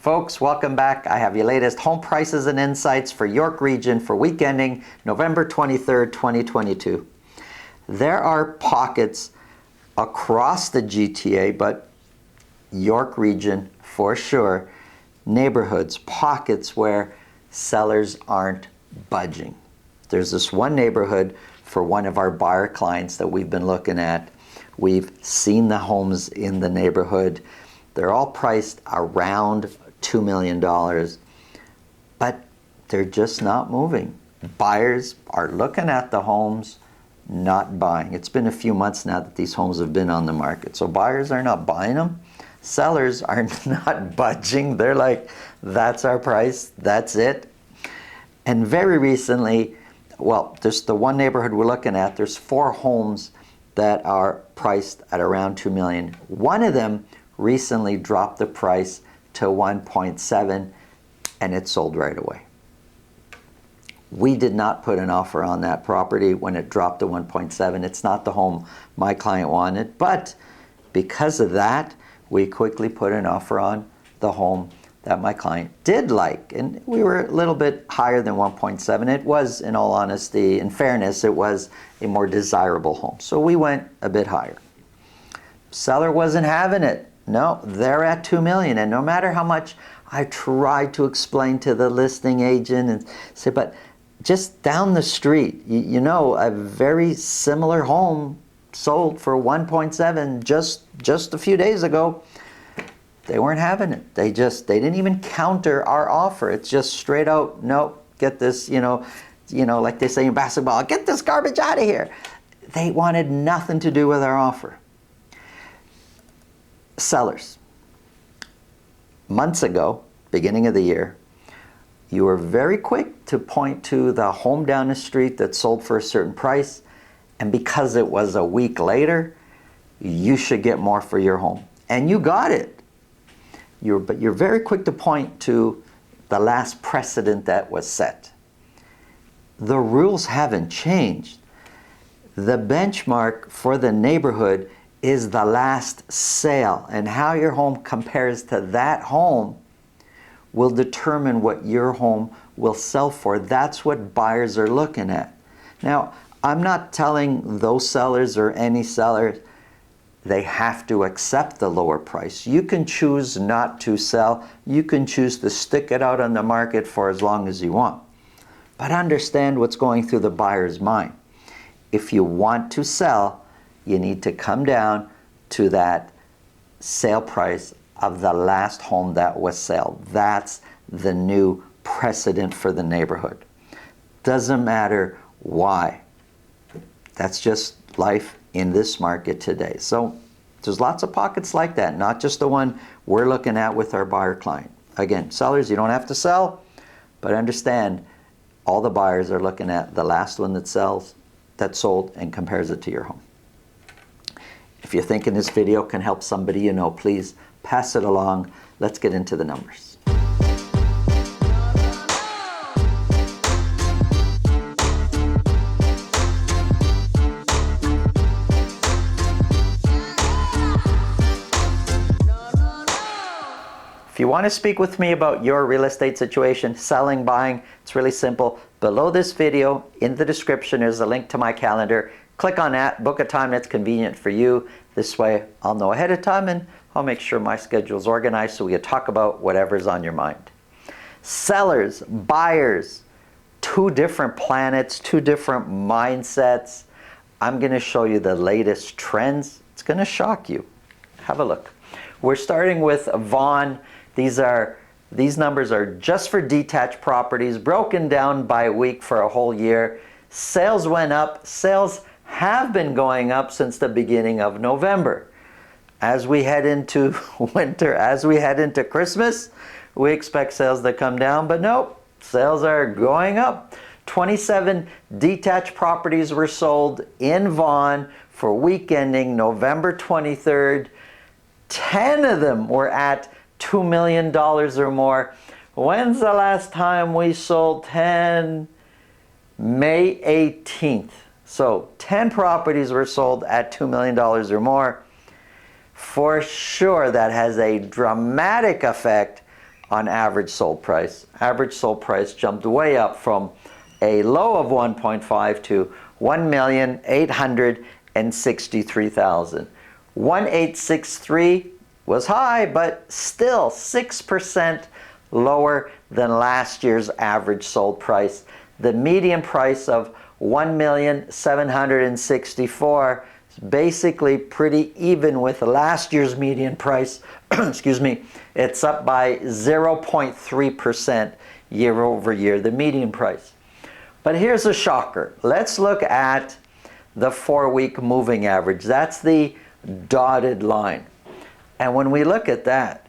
Folks, welcome back. I have your latest home prices and insights for York Region for week ending November 23rd, 2022. There are pockets across the GTA, but York Region for sure, neighborhoods, pockets where sellers aren't budging. There's this one neighborhood for one of our buyer clients that we've been looking at. We've seen the homes in the neighborhood. They're all priced around $2 million, but they're just not moving. Buyers are looking at the homes, not buying. It's been a few months now that these homes have been on the market. So buyers are not buying them. Sellers are not budging. They're like, that's our price, that's it. And very recently, well, there's the one neighborhood we're looking at, there's 4 homes that are priced at around $2 million. One of them recently dropped the price to 1.7 and it sold right away. We did not put an offer on that property when it dropped to 1.7. It's not the home my client wanted, but because of that, we quickly put an offer on the home that my client did like. And we were a little bit higher than 1.7. It was, in all honesty, in fairness, it was a more desirable home. So we went a bit higher. Seller wasn't having it. No, they're at $2 million. And no matter how much I tried to explain to the listing agent and say, but just down the street, you know, a very similar home sold for 1.7 just a few days ago. They weren't having it. They didn't even counter our offer. It's just straight out, no, get this, you know, like they say in basketball, get this garbage out of here. They wanted nothing to do with our offer. Sellers, months ago, beginning of the year, you were very quick to point to the home down the street that sold for a certain price, and because it was a week later, you should get more for your home. And you got it. But you're very quick to point to the last precedent that was set. The rules haven't changed. The benchmark for the neighborhood is the last sale, and how your home compares to that home will determine what your home will sell for. That's what buyers are looking at. Now, I'm not telling those sellers or any sellers they have to accept the lower price. You can choose not to sell. You can choose to stick it out on the market for as long as you want. But understand what's going through the buyer's mind. If you want to sell, you need to come down to that sale price of the last home that was sold. That's the new precedent for the neighborhood. Doesn't matter why. That's just life in this market today. So there's lots of pockets like that, not just the one we're looking at with our buyer client. Again, sellers, you don't have to sell, but understand all the buyers are looking at the last one that sold and compares it to your home. If you're thinking this video can help somebody you know, please pass it along. Let's get into the numbers. If you want to speak with me about your real estate situation, selling, buying, it's really simple. Below this video, in the description, there's a link to my calendar. Click on that, book a time that's convenient for you. This way, I'll know ahead of time and I'll make sure my schedule's organized so we can talk about whatever's on your mind. Sellers, buyers, 2 different planets, 2 different mindsets. I'm going to show you the latest trends. It's going to shock you. Have a look. We're starting with Vaughan. These numbers are just for detached properties, broken down by week for a whole year. Sales went up. Sales have been going up since the beginning of November. As we head into winter, as we head into Christmas, we expect sales to come down, but nope, sales are going up. 27 detached properties were sold in Vaughan for week ending November 23rd. 10 of them were at $2 million or more. When's the last time we sold 10? May 18th. So 10 properties were sold at $2 million or more. For sure, that has a dramatic effect on average sold price. Average sold price jumped way up from a low of 1.5 to 1,863,000. 1,863 was high, but still 6% lower than last year's average sold price. The median price of 1,764,000 is basically pretty even with last year's median price. Excuse me. It's up by 0.3% year over year, the median price. But here's a shocker. Let's look at the 4-week moving average. That's the dotted line. And when we look at that,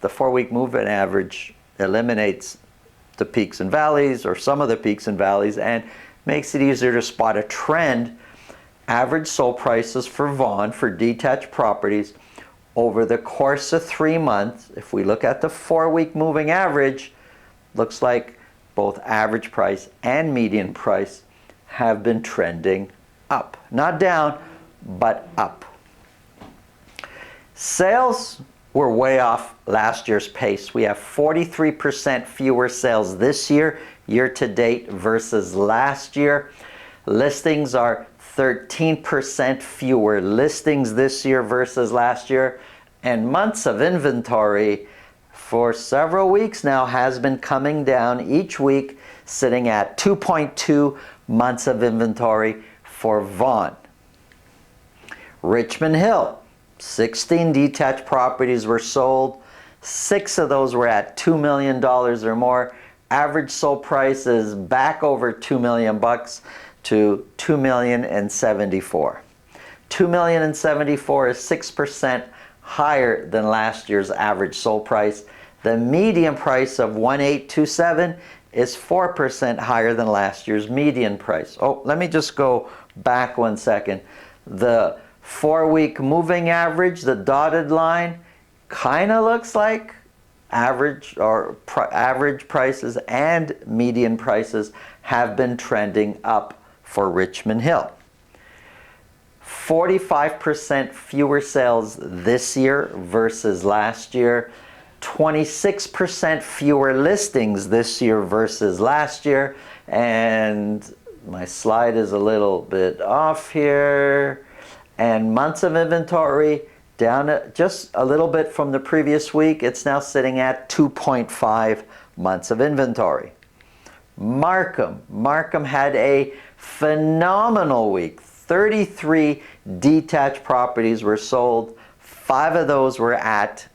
the 4-week moving average eliminates the peaks and valleys, or some of the peaks and valleys, and makes it easier to spot a trend. Average sold prices for Vaughan for detached properties over the course of 3 months, if we look at the 4-week moving average, looks like both average price and median price have been trending up. Not down, but up. Sales were way off last year's pace. We have 43% fewer sales this year, year to date, versus last year. Listings are 13% fewer listings this year versus last year. And months of inventory for several weeks now has been coming down each week, sitting at 2.2 months of inventory for Vaughan. Richmond Hill, 16 detached properties were sold. 6 of those were at $2 million or more. Average sold price is back over $2 million bucks to $2,074,000. $2,074,000 is 6% higher than last year's average sold price. The median price of $1,827 is 4% higher than last year's median price. Oh, let me just go back 1 second. The 4-week moving average, the dotted line, kind of looks like average prices and median prices have been trending up for Richmond Hill. 45% fewer sales this year versus last year. 26% fewer listings this year versus last year. And my slide is a little bit off here. And months of inventory down just a little bit from the previous week. It's now sitting at 2.5 months of inventory. Markham had a phenomenal week. 33 detached properties were sold. 5 of those were at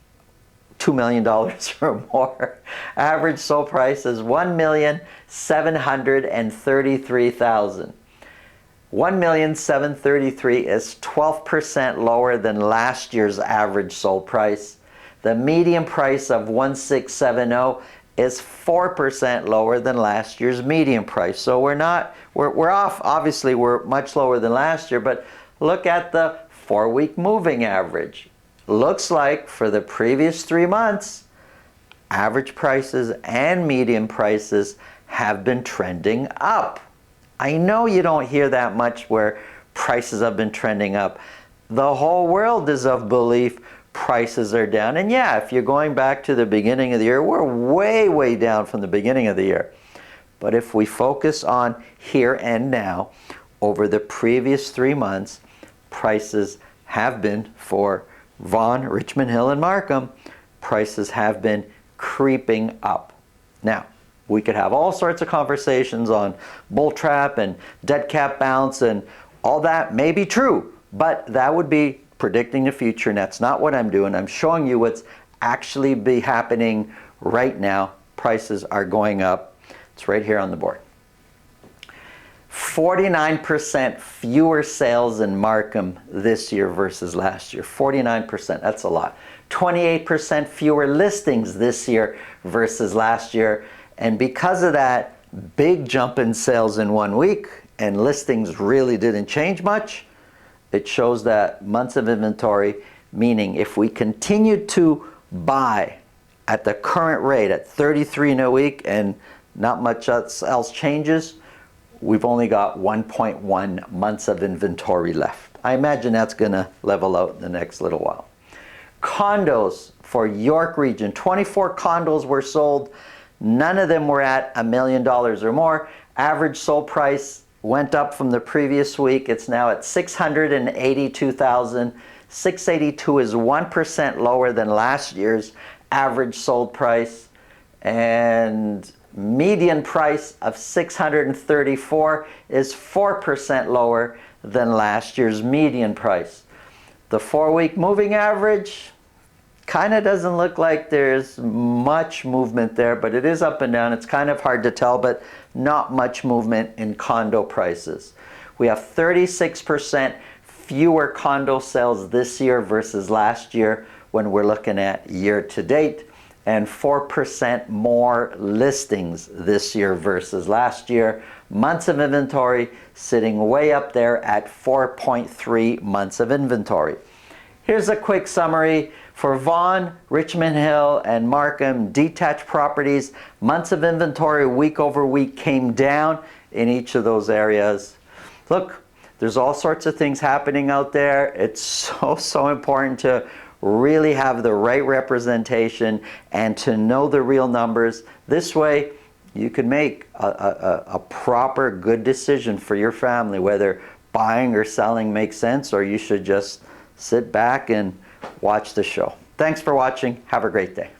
$2 million or more. Average sold price is $1,733,000. $1,733,000 is 12% lower than last year's average sold price. The median price of $1,670 is 4% lower than last year's median price. So we're off. Obviously, we're much lower than last year, but look at the 4-week moving average. Looks like for the previous 3 months, average prices and median prices have been trending up. I know you don't hear that much where prices have been trending up. The whole world is of belief prices are down. And yeah, if you're going back to the beginning of the year, we're way, way down from the beginning of the year. But if we focus on here and now, over the previous 3 months, prices have been for Vaughan, Richmond Hill, and Markham, prices have been creeping up. Now, we could have all sorts of conversations on bull trap and dead cat bounce, and all that may be true, but that would be predicting the future, and that's not what I'm doing. I'm showing you what's actually be happening right now. Prices are going up. It's right here on the board. 49% fewer sales in Markham this year versus last year. 49%, that's a lot. 28% fewer listings this year versus last year. And because of that big jump in sales in 1 week, and listings really didn't change much, it shows that months of inventory, meaning if we continue to buy at the current rate at 33 in a week and not much else changes, we've only got 1.1 months of inventory left. I imagine that's going to level out in the next little while. Condos for York region. 24 condos were sold. None of them were at $1 million or more. Average sold price went up from the previous week. It's now at $682,000. 682 is 1% lower than last year's average sold price, and median price of $634 is 4% lower than last year's median price. The 4-week moving average kind of doesn't look like there's much movement there, but it is up and down. It's kind of hard to tell, but not much movement in condo prices. We have 36% fewer condo sales this year versus last year when we're looking at year to date, and 4% more listings this year versus last year. Months of inventory sitting way up there at 4.3 months of inventory. Here's a quick summary for Vaughan, Richmond Hill, and Markham detached properties. Months of inventory week over week came down in each of those areas. Look, there's all sorts of things happening out there. It's so important to really have the right representation and to know the real numbers. This way, you can make a proper, good decision for your family, whether buying or selling makes sense, or you should just sit back and watch the show. Thanks for watching. Have a great day.